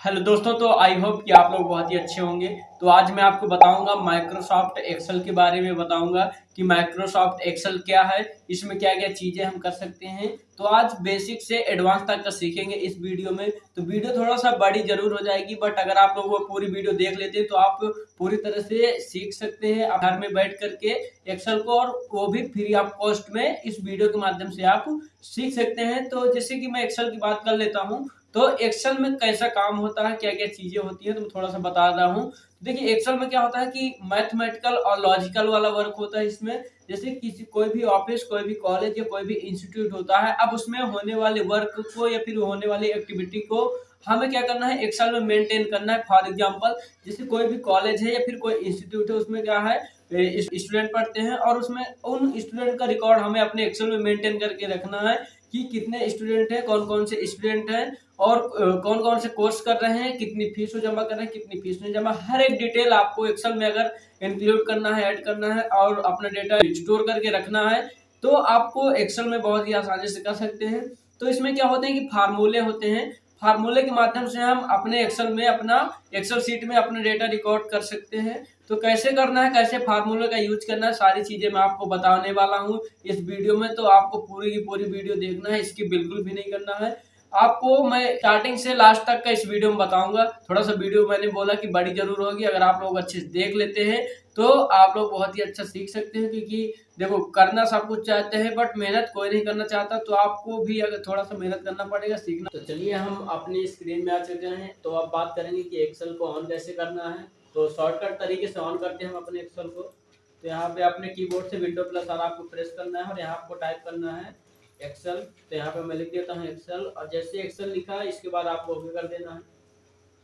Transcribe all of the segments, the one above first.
Hello दोस्तों, तो I hope कि आप लोग बहुत ही अच्छे होंगे। तो आज मैं आपको बताऊंगा माइक्रोसॉफ्ट एक्सेल के बारे में बताऊंगा कि माइक्रोसॉफ्ट एक्सेल क्या है, इसमें क्या क्या चीजें हम कर सकते हैं। तो आज बेसिक से एडवांस तक का सीखेंगे इस वीडियो में। तो वीडियो थोड़ा सा बड़ी जरूर हो जाएगी, बट अगर आप लोग वो पूरी वीडियो देख लेते हैं तो आप पूरी तरह से सीख सकते हैं आप घर में बैठ करके एक्सेल को, और वो भी फ्री ऑफ कॉस्ट में इस वीडियो के माध्यम से आप सीख सकते हैं। तो जैसे कि मैं एक्सेल की बात कर लेता हूँ, तो एक्सेल में कैसा काम होता है, क्या क्या चीजें होती है, तो मैं थोड़ा सा बता रहा हूँ। देखिए एक्सेल में क्या होता है कि मैथमेटिकल और लॉजिकल वाला वर्क होता है इसमें। जैसे किसी कोई भी ऑफिस, कोई भी कॉलेज या कोई भी इंस्टीट्यूट होता है, अब उसमें होने वाले वर्क को या फिर होने वाली एक्टिविटी को हमें क्या करना है, एक्सेल में मेंटेन करना है। फॉर एग्जांपल जैसे कोई भी कॉलेज है या फिर कोई इंस्टीट्यूट है, उसमें क्या है स्टूडेंट पढ़ते हैं, और उसमें उन स्टूडेंट का रिकॉर्ड हमें अपने एक्सेल में मेंटेन करके रखना है कि कितने स्टूडेंट हैं, कौन कौन से स्टूडेंट हैं, और कौन कौन से कोर्स कर रहे हैं, कितनी फीस जमा कर रहे हैं, कितनी फीस नहीं जमा। हर एक डिटेल आपको एक्सेल में अगर इंक्लूड करना है, ऐड करना है और अपना डेटा स्टोर करके रखना है, तो आपको एक्सेल में बहुत ही आसानी से कर सकते हैं। तो इसमें क्या होते हैं कि फार्मूले होते हैं, फार्मूले के माध्यम से हम अपने एक्सेल में अपना एक्सेल शीट में अपना डेटा रिकॉर्ड कर सकते हैं। तो कैसे करना है, कैसे फार्मूले का यूज करना है, सारी चीजें मैं आपको बताने वाला हूँ इस वीडियो में। तो आपको पूरी की पूरी वीडियो देखना है, इसकी बिल्कुल भी नहीं करना है। आपको मैं स्टार्टिंग से लास्ट तक का इस वीडियो में बताऊंगा। थोड़ा सा वीडियो मैंने बोला कि बड़ी जरूर होगी, अगर आप लोग अच्छे से देख लेते हैं तो आप लोग बहुत ही अच्छा सीख सकते हैं। क्योंकि देखो, करना सब कुछ चाहते हैं बट मेहनत कोई नहीं करना चाहता, तो आपको भी अगर थोड़ा सा मेहनत करना पड़ेगा, सीखना। तो चलिए हम अपनी स्क्रीन में आ चुके हैं। तो अब बात करेंगे कि एक्सेल को ऑन कैसे करना है। तो शॉर्टकट तरीके से ऑन करते हैं हम अपने एक्सेल को। तो यहाँ पे अपने कीबोर्ड से विंडो प्लस आर आपको प्रेस करना है और यहाँ आपको टाइप करना है एक्सेल। तो यहाँ पे मैं लिख देता हूँ एक्सेल, और जैसे एक्सेल लिखा है इसके बाद आपको ओके कर देना है।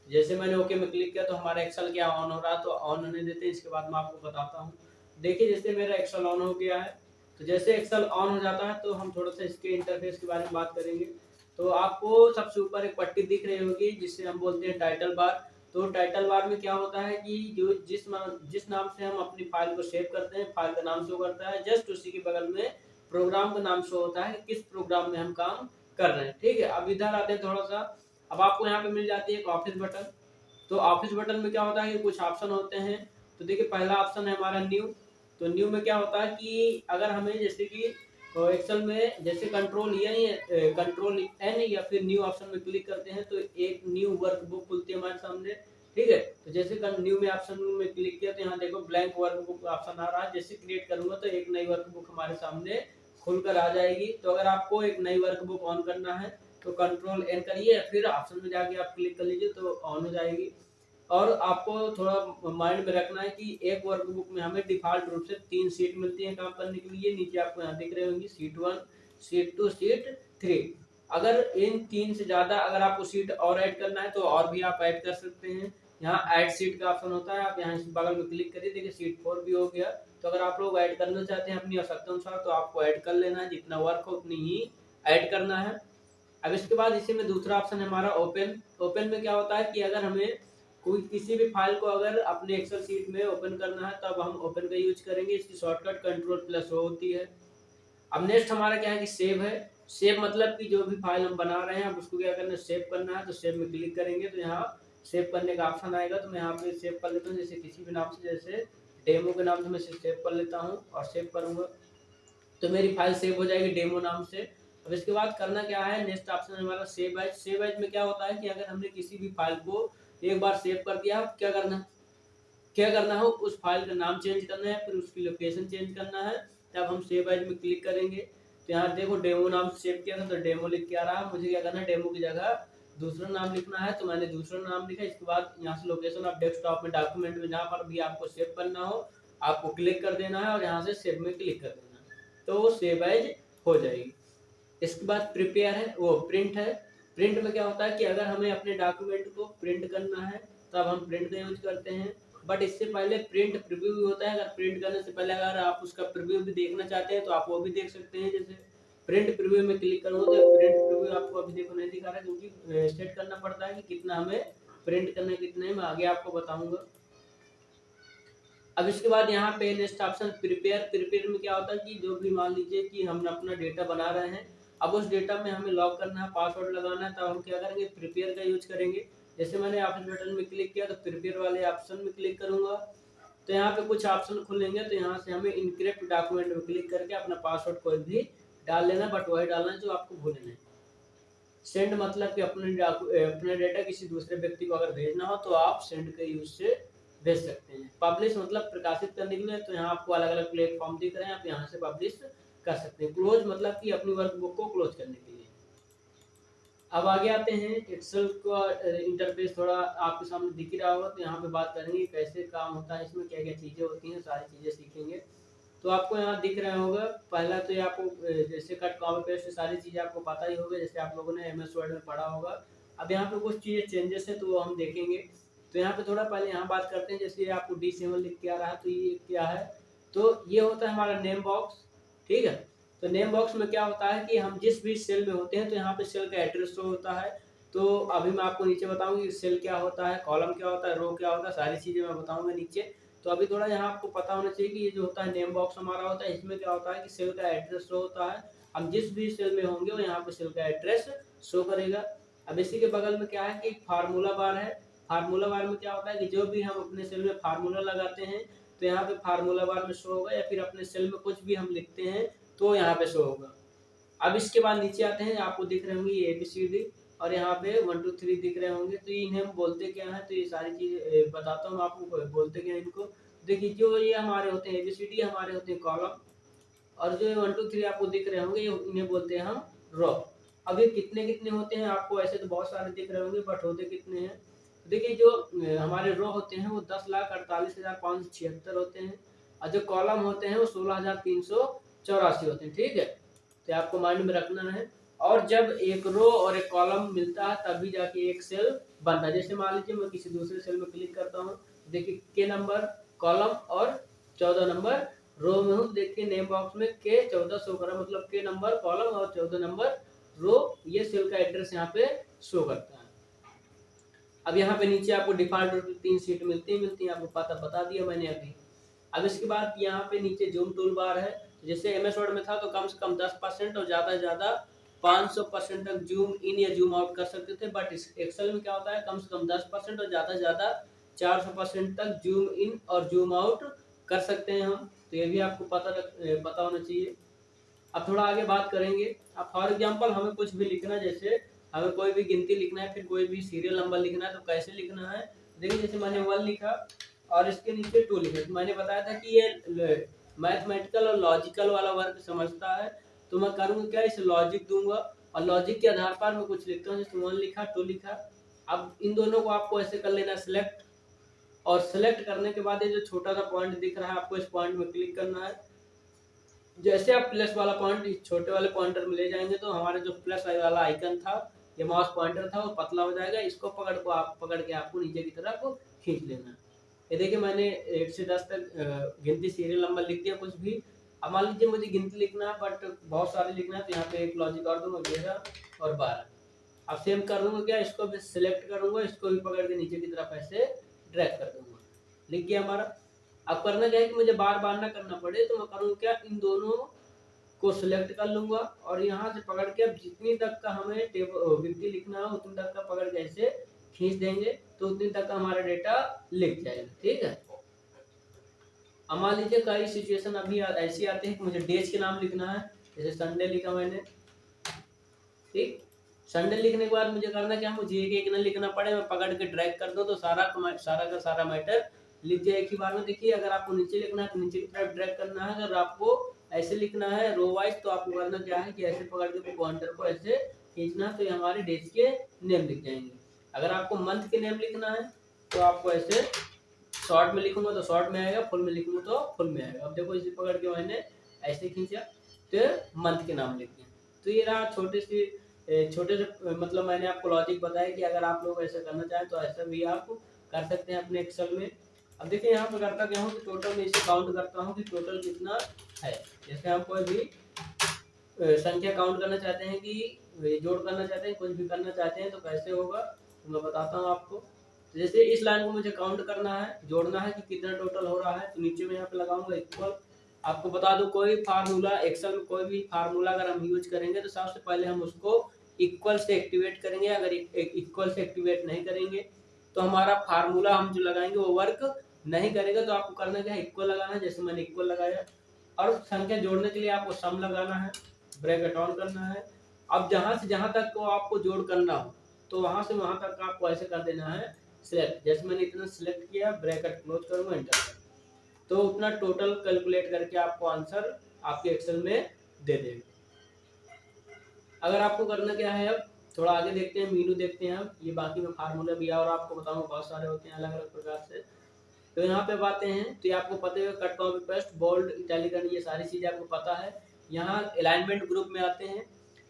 जैसे मैंने ओके में क्लिक किया तो हमारा एक्सेल क्या ऑन हो रहा है, तो ऑन होने देते हैं। इसके बाद मैं आपको बताता हूँ। देखिए जैसे मेरा एक्सेल ऑन हो गया है। तो जैसे एक्सेल ऑन हो जाता है तो हम थोड़ा सा इसके इंटरफेस के बारे में बात करेंगे। तो आपको सबसे ऊपर एक पट्टी दिख रही होगी जिससे हम बोलते हैं टाइटल बार। तो टाइटल बार में क्या होता है कि जो जिस नाम से हम अपनी फाइल को सेव करते हैं, फाइल का नाम शो करता है, जस्ट उसी के बगल में प्रोग्राम का नाम शो होता है, किस प्रोग्राम में हम काम कर रहे हैं। ठीक है, अब इधर आते हैं थोड़ा सा। अब आपको यहाँ पे मिल जाती है एक ऑफिस बटन। तो ऑफिस बटन में क्या होता है कि कुछ ऑप्शन होते हैं। तो देखिए पहला ऑप्शन है हमारा न्यू। तो न्यू में क्या होता है कि अगर हमें जैसे कि एक्सेल में जैसे कंट्रोल एन या फिर न्यू ऑप्शन में क्लिक करते हैं तो एक न्यू वर्कबुक खुलती है हमारे सामने। ठीक है, तो जैसे न्यू में ऑप्शन में क्लिक किया तो यहाँ देखो ब्लैंक वर्कबुक ऑप्शन आ रहा है। जैसे क्रिएट करूंगा तो एक नई वर्कबुक हमारे सामने खुलकर आ जाएगी। तो अगर आपको एक नई वर्कबुक ऑन करना है तो कंट्रोल एन करिए, फिर ऑप्शन में जाके आप क्लिक कर लीजिए तो ऑन हो जाएगी। और आपको थोड़ा माइंड में रखना है कि एक वर्कबुक में हमें डिफॉल्ट रूप से 3 सीट मिलती है काम करने के लिए। नीचे आपको यहाँ दिख रही होंगी सीट 1, सीट 2, सीट 3। अगर इन 3 से ज्यादा अगर आपको सीट और ऐड करना है तो और भी आप ऐड कर सकते हैं। यहाँ ऐड सीट का ऑप्शन होता है, आप यहाँ इस बगल में क्लिक करिए, देखिए सीट 4 भी हो गया। तो अगर आप लोग ऐड करना चाहते हैं अपनी आवश्यकता अनुसार तो आपको ऐड कर लेना है, जितना वर्क हो उतनी ही ऐड करना है। अब इसके बाद इसी में दूसरा ऑप्शन है हमारा ओपन। ओपन में क्या होता है कि अगर हमें कोई किसी भी फाइल को अगर अपने एक्सेल शीट में ओपन करना है तब हम ओपन का यूज करेंगे। इसकी शॉर्टकट कंट्रोल प्लस ओ होती है। अब नेक्स्ट हमारा क्या है कि सेव है। सेव मतलब कि जो भी फाइल हम बना रहे हैं अब उसको क्या करना है, सेव करना है। तो सेव में क्लिक करेंगे तो यहाँ सेव करने का ऑप्शन आएगा। तो मैं यहाँ पे सेव कर लेता हूँ, जैसे किसी भी नाम से, जैसे डेमो के नाम से मैं सेव कर लेता हूँ और सेव करूँगा तो मेरी फाइल सेव हो जाएगी डेमो नाम से। अब इसके बाद करना क्या है, नेक्स्ट ऑप्शन हमारा सेव एज। सेव एज में क्या होता है कि अगर हमने किसी भी फाइल को एक बार सेव कर दिया, क्या करना हो, उस फाइल का नाम चेंज करना है, फिर उसकी लोकेशन चेंज करना है। तब हम सेव एज में क्लिक करेंगे तो यहाँ देखो डेमो नाम से सेव किया था तो डेमो लिख के आ रहा है। मुझे क्या करना है, डेमो की जगह दूसरा नाम लिखना है। तो मैंने दूसरा नाम लिखा। इसके बाद यहाँ से लोकेशन ऑफ डेस्कटॉप में डॉक्यूमेंट में जहाँ पर भी आपको सेव करना हो आपको क्लिक कर देना है और यहाँ से सेव में क्लिक कर देना है, तो वो सेव एज हो जाएगी। इसके बाद प्रिपेयर है, वो प्रिंट है। प्रिंट में क्या होता है कि अगर हमें अपने डॉक्यूमेंट को प्रिंट करना है तब हम प्रिंट का यूज करते हैं। बट इससे पहले प्रिंट प्रीव्यू भी होता है। अगर प्रिंट करने से पहले अगर आप उसका प्रीव्यू भी देखना चाहते हैं तो आप वो भी देख सकते हैं। जैसे प्रिंट प्रीव्यू में क्लिक करूँगा तो प्रिंट प्रीव्यू आपको अभी देखो नहीं दिखा रहा है, क्योंकि सेट करना पड़ता है कि कितना हमें प्रिंट करना है कितना है, मैं आगे आपको बताऊंगा। अब इसके बाद यहाँ पे नेक्स्ट ऑप्शन प्रिपेयर। प्रिपेयर में क्या होता है कि जो भी मान लीजिए कि हम अपना डेटा बना रहे हैं, अब उस डेटा में हमें लॉग करना है, पासवर्ड लगाना है, तब हम क्या करेंगे, प्रिपेयर का यूज करेंगे। जैसे मैंने ऑफिस बटन में क्लिक किया तो प्रिपेयर वाले ऑप्शन में क्लिक करूंगा, तो यहाँ पे कुछ ऑप्शन खुलेंगे, तो यहाँ से हमें इनक्रिप्ट डॉक्यूमेंट में क्लिक करके अपना पासवर्ड कोई भी डाल लेना, बट वही डालना जो आपको भूलना है। सेंड मतलब कि अपने डेटा किसी दूसरे व्यक्ति को अगर भेजना हो तो आप सेंड के यूज से भेज सकते हैं। पब्लिश मतलब प्रकाशित करने के लिए, तो यहाँ आपको अलग अलग प्लेटफॉर्म दिख रहे हैं, आप यहाँ से पब्लिश कर सकते हैं। क्लोज मतलब कि अपनी वर्कबुक को क्लोज करने के लिए। अब आगे आते हैं, एक्सेल का इंटरफेस थोड़ा आपके सामने दिख ही रहा होगा, तो यहाँ पे बात करेंगे कैसे काम होता है, इसमें क्या क्या चीज़ें होती हैं, सारी चीज़ें सीखेंगे। तो आपको यहाँ दिख रहा होगा, पहला तो ये आपको जैसे कट कॉपी पेस्ट सारी चीज़ें आपको पता ही होगा, जैसे आप लोगों ने MS वर्ड में पढ़ा होगा। अब यहाँ पे कुछ चीज़ें चेंजेस है तो वो हम देखेंगे। तो यहाँ पे थोड़ा पहले यहाँ बात करते हैं, जैसे आपको D7 लिख के आ रहा है, तो ये क्या है, तो ये होता है हमारा नेम बॉक्स, ठीक है। तो नेम बॉक्स में क्या होता है कि हम जिस भी सेल में होते हैं तो यहाँ पे सेल का एड्रेस शो होता है। तो अभी मैं आपको नीचे बताऊंगी कि सेल क्या होता है, कॉलम क्या होता है, रो क्या होता है, सारी चीज़ें मैं बताऊंगा नीचे। तो अभी थोड़ा यहाँ आपको पता होना चाहिए कि ये जो होता है नेम बॉक्स हमारा होता है, इसमें क्या होता है कि सेल का एड्रेस शो होता है। हम जिस भी सेल में होंगे वो यहाँ पे सेल का एड्रेस शो करेगा। अब इसी के बगल में क्या है कि फार्मूला बार है। फार्मूला बार में क्या होता है कि जो भी हम अपने सेल में फार्मूला लगाते हैं तो यहाँ पे फार्मूला बार में शो होगा, या फिर अपने सेल में कुछ भी हम लिखते हैं तो यहाँ पे शो होगा। अब इसके बाद नीचे आते हैं, आपको दिख रहे होंगे ये ABCD और यहाँ पे 1 2 3 दिख रहे होंगे, तो इन्हें हम बोलते क्या है, तो ये सारी चीज़ बताता हूँ आपको बोलते क्या है इनको। देखिए जो ये हमारे होते हैं ABCD हमारे होते हैं कॉलम, और जो 1 2 3 आपको दिख रहे होंगे ये इन्हें बोलते हैं हम रो। अब ये कितने कितने होते हैं, आपको ऐसे तो बहुत सारे दिख रहे होंगे, बट होते कितने हैं। देखिए जो हमारे रो होते हैं वो 10,48,576 होते हैं, और जो कॉलम होते हैं वो 16,384 होते हैं, ठीक है। तो आपको माइंड में रखना है। और जब एक रो और एक कॉलम मिलता है तभी जाके एक सेल बनता है। जैसे मान लीजिए मैं किसी दूसरे सेल में क्लिक करता हूँ, देखिए के नंबर कॉलम और 14 नंबर रो में हूँ, देखिए नेम बॉक्स में के 14 शो कर रहा है, मतलब के नंबर कॉलम और 14 नंबर रो, ये सेल का एड्रेस यहाँ पे शो करता है। अब यहाँ पे नीचे आपको डिफॉल्ट रूप से 3 सीट मिलती हैं, आपको पता बता दिया मैंने अभी। अब इसके बाद यहाँ पे नीचे जूम टूल बार है, जैसे MS वर्ड में था तो कम से कम 10% और ज़्यादा से ज़्यादा 500% तक जूम इन या जूम आउट कर सकते थे, बट इस एक्सेल में क्या होता है कम से कम 10% और ज़्यादा से ज़्यादा 400% तक जूम इन और जूम आउट कर सकते हैं हम। तो ये भी आपको पता होना चाहिए। अब थोड़ा आगे बात करेंगे। अब फॉर एग्जांपल हमें कुछ भी लिखना है, जैसे हमें कोई भी गिनती लिखना है, फिर कोई भी सीरियल नंबर लिखना है, तो कैसे लिखना है, देखिए जैसे मैंने 1 लिखा और इसके नीचे 2 लिखा, तो मैंने बताया था कि ये मैथमेटिकल और लॉजिकल वाला वर्क समझता है, तो मैं करूँगा क्या, इसे लॉजिक दूंगा और लॉजिक के आधार पर मैं कुछ लिखता हूँ, जैसे 1 लिखा 2 लिखा। अब इन दोनों को आपको ऐसे कर लेना सिलेक्ट, और सिलेक्ट करने के बाद ये जो छोटा सा पॉइंट दिख रहा है आपको इस पॉइंट में क्लिक करना है। जैसे आप प्लस वाला पॉइंट इस छोटे वाले पॉइंटर में ले जाएंगे तो हमारे जो प्लस वाला आइकन था, ये माउस पॉइंटर था, वो पतला हो जाएगा। इसको पकड़ के आपको नीचे की तरफ खींच लेना। ये देखिए मैंने 1 से 10 तक गिनती सीरियल नंबर लिख दिया कुछ भी। अब मान लीजिए मुझे गिनती लिखना है बट बहुत सारे लिखना है, तो यहाँ पे एक लॉजिक और दूंगा 11 और 12। अब सेम कर दूंगा क्या, इसको भी सिलेक्ट करूंगा, इसको भी पकड़ के नीचे की तरफ ऐसे ड्रैग कर दूंगा, लिख गया हमारा। अब करना क्या है कि मुझे बार बार ना करना पड़े, तो मैं करूँगा क्या, इन दोनों को सिलेक्ट कर लूंगा और यहाँ से पकड़ के अब जितनी तक का हमें गिनती लिखना है उतनी तक का पकड़ के ऐसे खींच देंगे, तो उतनी तक का हमारा डेटा लिख जाएगा, ठीक है। अब मान लीजिए कई सिचुएशन अभी ऐसी आती है कि मुझे डेज के नाम लिखना है, जैसे संडे लिखा मैंने, ठीक। संडे लिखने के बाद मुझे करना क्या, मुझे एक एक ना लिखना पड़े, मैं पकड़ के ड्रैग कर दो तो सारा का सारा मैटर लिख जाए एक ही बार में। देखिए अगर आपको नीचे लिखना है तो नीचे की तरफ ड्रैग करना है, अगर आपको ऐसे लिखना है रो वाइज तो आपको करना क्या है कि ऐसे पकड़ के पॉइंटर को ऐसे खींचना, तो ये हमारे डेज के नेम लिख जाएंगे। अगर आपको मंथ के नेम लिखना है तो आपको ऐसे शॉर्ट में लिखूंगा तो शॉर्ट में आएगा, फुल में लिखूंगा तो फुल में आएगा। अब देखो इसे पकड़ के मैंने ऐसे खींचा तो मंथ के नाम लिख दिया। तो ये रहा छोटे से मतलब मैंने आपको लॉजिक बताया कि अगर आप लोग ऐसा करना चाहें तो ऐसा भी आप कर सकते हैं अपने एक्सेल में। अब देखिए यहाँ पे करता क्या हूँ कि टोटल में इसे काउंट करता हूँ कि टोटल कितना है। जैसे हम कोई भी संख्या काउंट करना चाहते हैं कि जोड़ करना चाहते हैं, कुछ भी करना चाहते हैं तो कैसे होगा, तो मैं बताता हूँ आपको। जैसे इस लाइन को मुझे काउंट करना है, जोड़ना है कि कितना टोटल हो रहा है, तो नीचे में यहाँ पे लगाऊंगा इक्वल। आपको बता दूं कोई फार्मूला एक्सेल में कोई भी फार्मूला अगर हम यूज करेंगे तो सबसे पहले हम उसको इक्वल से एक्टिवेट करेंगे। अगर इक्वल से एक्टिवेट नहीं करेंगे तो हमारा फार्मूला हम जो लगाएंगे वो वर्क नहीं करेगा। तो आपको करना क्या है, इक्वल लगाना है, जैसे मैंने इक्वल लगाया। और संख्या जोड़ने के लिए आपको सम लगाना है, ब्रैकेट ऑन करना है। अब जहां से जहां तक को आपको जोड़ करना हो तो वहां से वहां तक आपको ऐसे कर देना है सिलेक्ट। जैसे मैंने इतना सिलेक्ट किया, ब्रैकेट क्लोज करूंगा, एंटर, तो उतना टोटल कैलकुलेट करके आपको आंसर आपके एक्सेल में दे देगा। अगर आपको करना क्या है, अब थोड़ा आगे देखते हैं, मीनू देखते हैं। अब ये बाकी में फार्मूला भी है और आपको बताऊंगा बहुत सारे होते हैं अलग अलग प्रकार से। तो यहाँ पे बातें हैं, तो ये आपको पता है, cut copy paste, bold, italic, ये सारी चीजें आपको पता है। यहाँ अलाइनमेंट ग्रुप में आते हैं।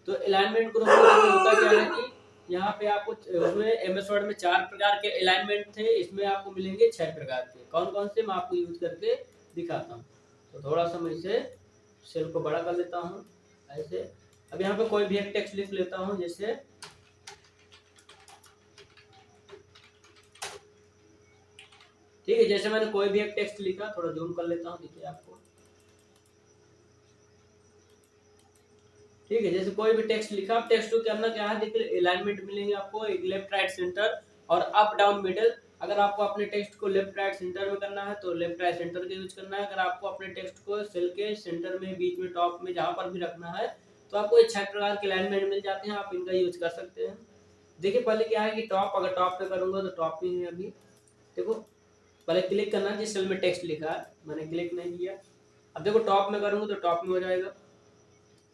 तो अलाइनमेंट ग्रुप में होता क्या है कि यहाँ पे आपको उसमें एमएस वर्ड में 4 प्रकार के अलाइनमेंट थे, इसमें आपको मिलेंगे 6 प्रकार के। कौन कौन से मैं आपको यूज करके दिखाता हूँ। तो थोड़ा सा मैं इसे सेल को बड़ा कर लेता हूँ ऐसे। अब यहाँ पे कोई भी एक टेक्स्ट लिख लेता हूँ, जैसे ठीक है, जैसे मैंने कोई भी एक टेक्स्ट लिखा, थोड़ा जूम कर लेता हूँ, देखिए आपको ठीक है। जैसे कोई भी टेक्स्ट लिखा, टेक्स्ट को करना क्या है, देखिए अलाइनमेंट मिलेंगे आपको, एक लेफ्ट राइट सेंटर और अप डाउन मिडल। अगर आपको अपने टेक्स्ट को लेफ्ट राइट सेंटर में करना है तो लेफ्ट राइट सेंटर का यूज करना है। अगर आपको अपने टेक्स्ट को सेल के सेंटर में, बीच में, टॉप में, जहां पर भी रखना है तो आपको 6 प्रकार के अलाइनमेंट मिल जाते हैं, आप इनका यूज कर सकते हैं। देखिए पहले क्या है कि टॉप, अगर टॉप पे करूंगा तो टॉप में है अभी। देखो पहले क्लिक करना जिस सेल में टेक्स्ट लिखा है, मैंने क्लिक नहीं किया। अब देखो टॉप में करूंगा तो टॉप में हो जाएगा,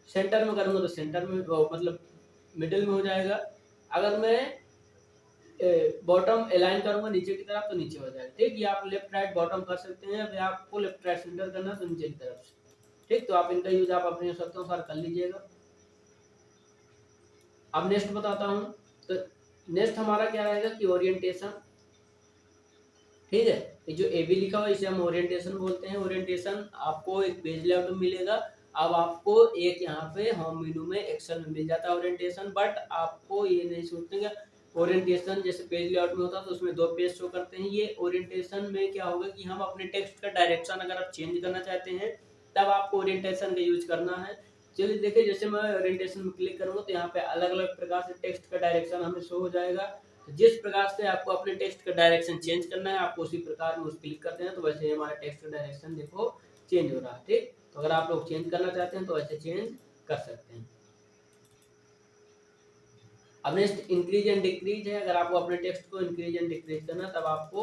सेंटर में करूंगा तो सेंटर में, मतलब मिडिल में हो जाएगा। अगर मैं बॉटम अलाइन करूंगा नीचे की तरफ तो नीचे हो जाएगा। ठीक, ये आप लेफ्ट राइट बॉटम कर सकते हैं। अगर आपको लेफ्ट राइट सेंटर करना है तो नीचे की तरफ से। ठीक, तो आप इनका यूज आप अपने अनुसार कर लीजिएगा। अब नेक्स्ट बताता हूँ। तो नेक्स्ट हमारा क्या रहेगा कि ओरिएंटेशन। ठीक है, ये जो ए बी लिखा हुआ है इसे हम ओरिएंटेशन बोलते हैं। ओरिएंटेशन आपको एक पेज लेआउट में मिलेगा। अब आपको एक यहाँ पे होम मेनू में एक्सेल में मिल जाता है ओरिएंटेशन। बट आपको ये नहीं सोचना, ओरिएंटेशन जैसे पेज लेआउट में होता है तो उसमें 2 पेज शो करते हैं। ये ओरिएंटेशन में क्या होगा कि हम अपने टेक्स्ट का डायरेक्शन अगर आप चेंज करना चाहते हैं तब आपको ओरिएंटेशन का यूज करना है। चलिए देखिए, जैसे मैं ओरिएंटेशन में क्लिक करूंगा तो यहाँ पे अलग अलग प्रकार से टेक्स्ट का डायरेक्शन हमें शो हो जाएगा। जिस प्रकार से आपको अपने टेक्स्ट का डायरेक्शन चेंज करना है आपको उसी प्रकार में उस क्लिक करते हैं तो वैसे ही हमारा टेक्स्ट का डायरेक्शन देखो चेंज हो रहा है। ठीक, तो अगर आप लोग चेंज करना चाहते हैं तो ऐसे चेंज कर सकते हैं। अब नेक्स्ट इंक्रीज एंड डिक्रीज है। अगर आपको अपने टेक्स्ट को इंक्रीज एंड डिक्रीज करना है तब आपको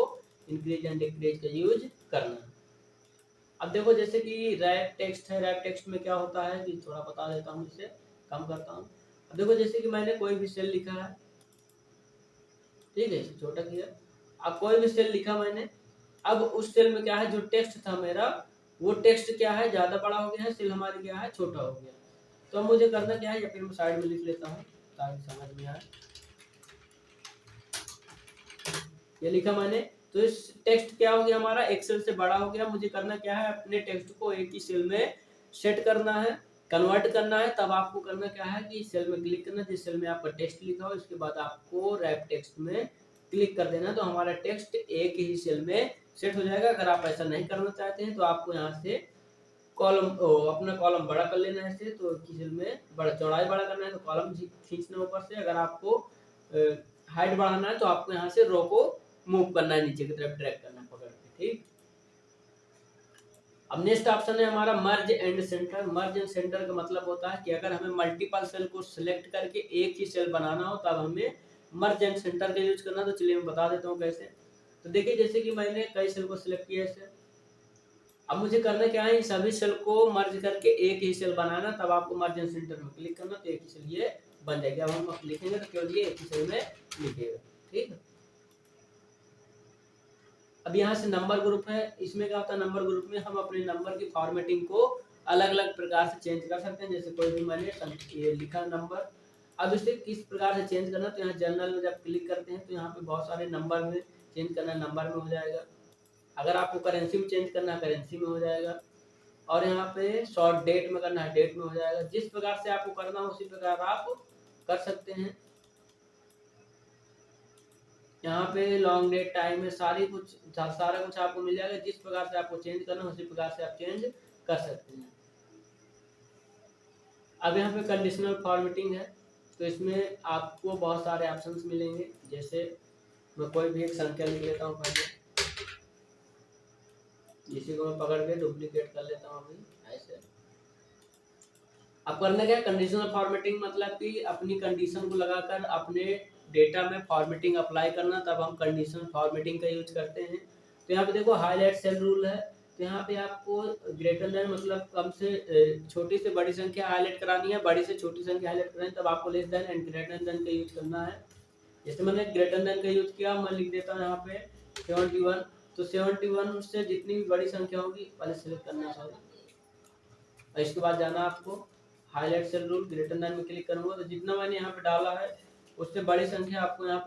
इंक्रीज एंड डिक्रीज का यूज करना है। अब देखो जैसे कि रैप टेक्स्ट है, रैप टेक्स्ट में क्या होता है कि थोड़ा बता देता हूँ, इसे कम करता हूँ। अब देखो जैसे कि मैंने कोई भी सेल लिखा है, ठीक है, छोटा किया। अब कोई भी सेल लिखा मैंने, अब उस सेल में क्या है, जो टेक्स्ट था मेरा वो टेक्स्ट क्या है ज्यादा बड़ा हो गया है, सेल हमारी क्या है छोटा हो गया। तो अब मुझे करना क्या है, या फिर मैं साइड में लिख लेता हूँ ताकि समझ में आए। ये लिखा मैंने, तो इस टेक्स्ट क्या हो गया हमारा एक्सेल से बड़ा हो गया। मुझे करना क्या है, अपने टेक्स्ट को एक ही सेल में सेट करना है, कन्वर्ट करना है। तब आपको करना क्या है कि सेल में क्लिक करना, जिस सेल में आपका टेक्स्ट लिखा हो, इसके बाद आपको रैप टेक्स्ट में क्लिक कर देना, तो हमारा टेक्स्ट एक ही सेल में सेट हो जाएगा। अगर आप ऐसा नहीं करना चाहते हैं तो आपको यहाँ से कॉलम, अपना कॉलम बड़ा कर लेना है इसे, तो किसी में बड़ा चौड़ाई बड़ा करना है तो कॉलम खींचना ऊपर से। अगर आपको हाइट बढ़ाना है तो आपको यहाँ से रो को मूव करना है, नीचे की तरफ ड्रैग करना है पकड़ के। ठीक, अब नेक्स्ट ऑप्शन है हमारा मर्ज and centre. Merge and centre का मतलब होता है कि अगर हमें मल्टीपल सेल को सिलेक्ट करके एक ही सेल बनाना हो तब हमें मर्ज एंड सेंटर का यूज करना। तो चलिए मैं बता देता हूँ कैसे। तो देखिए जैसे कि मैंने कई सेल को सिलेक्ट किया है, अब मुझे करना क्या है, इन सभी सेल को मर्ज करके एक ही सेल बनाना। तब आपको मर्ज एंड सेंटर में क्लिक करना तो एक ही सेल ये बन जाएगा। अब हम लिखेंगे तो केवल ये एक ही सेल में लिखेगा। ठीक है, अब यहाँ से नंबर ग्रुप है, इसमें क्या होता है, नंबर ग्रुप में हम अपने नंबर की फॉर्मेटिंग को अलग अलग प्रकार से चेंज कर सकते हैं। जैसे कोई भी मैंने ये लिखा नंबर, अब इसे किस प्रकार से चेंज करना, तो यहाँ जनरल में जब क्लिक करते हैं तो यहाँ पे बहुत सारे नंबर में चेंज करना, नंबर में हो जाएगा। अगर आपको करेंसी में चेंज करना है करेंसी में हो जाएगा। और यहाँ पे शॉर्ट डेट में करना है डेट में हो जाएगा। जिस प्रकार से आपको करना हो उसी प्रकार आप कर सकते हैं। यहाँ पे लॉन्ग डेट टाइम है, सारा कुछ आपको मिल जाएगा। जिस प्रकार से आपको चेंज करना है उसी प्रकार से आप चेंज कर सकते हैं। अब यहाँ पे कंडीशनल फॉर्मेटिंग है। तो इसमें आपको बहुत सारे ऑप्शंस मिलेंगे। जैसे मैं कोई भी एक संख्या लिख लेता हूँ पहले, इसी को मैं पकड़ के डुप्लीकेट कर लेता हूँ अभी ऐसे। अब करना क्या है, कंडीशनल फॉर्मेटिंग मतलब कि अपनी कंडीशन को लगाकर अपने डेटा में फॉर्मेटिंग अप्लाई करना, तब हम कंडीशनल फॉर्मेटिंग का यूज करते हैं। तो यहाँ पे देखो हाईलाइट सेल रूल है, तो यहाँ पे आपको ग्रेटर देन मतलब कम से छोटी से बड़ी संख्या हाईलाइट करानी है, बड़ी से छोटी संख्या हाईलाइट करानी है, तब आपको less than and greater than का यूज करना है। जैसे मैंने ग्रेटर देन का यूज किया, मैं लिख देता हूँ यहाँ पे 71, तो 71 से जितनी भी बड़ी संख्या होगी पहले सेलेक्ट करना है, और इसके बाद जाना आपको highlight cell rule, greater than में क्लिक करूंगा तो जितना मैंने यहाँ पे डाला है उससे बड़ी संख्या आपको यहाँ पे